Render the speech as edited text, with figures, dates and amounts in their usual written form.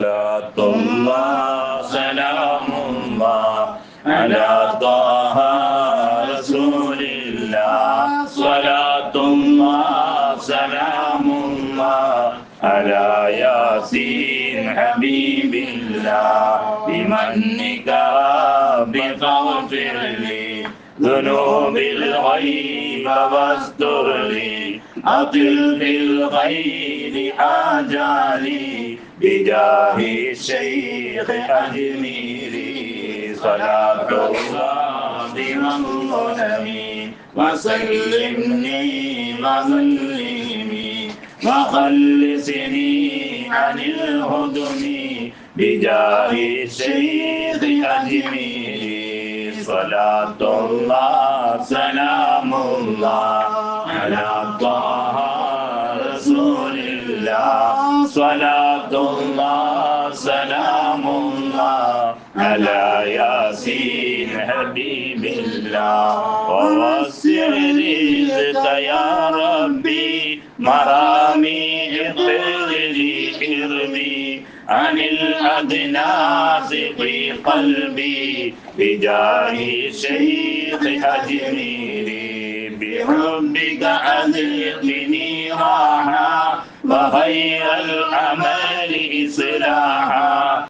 صلاة الله سلام الله على طه رسول الله صلاة الله سلام الله على ياسين حبيب الله بمنك رب فاغفر لي ذنوب الغيب واستر لي أطل بالغيب حاجالي بجاه الشيخ أجميري صلاة الله بمنظمي وسلمني وسلمي وخلصني عن الهدم بجاه الشيخ أجميري صلاة الله سلام الله على طه رسول الله صلاة الله سلام الله على ياسين حبيب الله ووسع رزق يا ربي مرامي اغفر لي حرمي عن الأدناس في قلبي بجاه الشيخ أجميري بحبك أذقني راحة وخير الأمل إصلاحا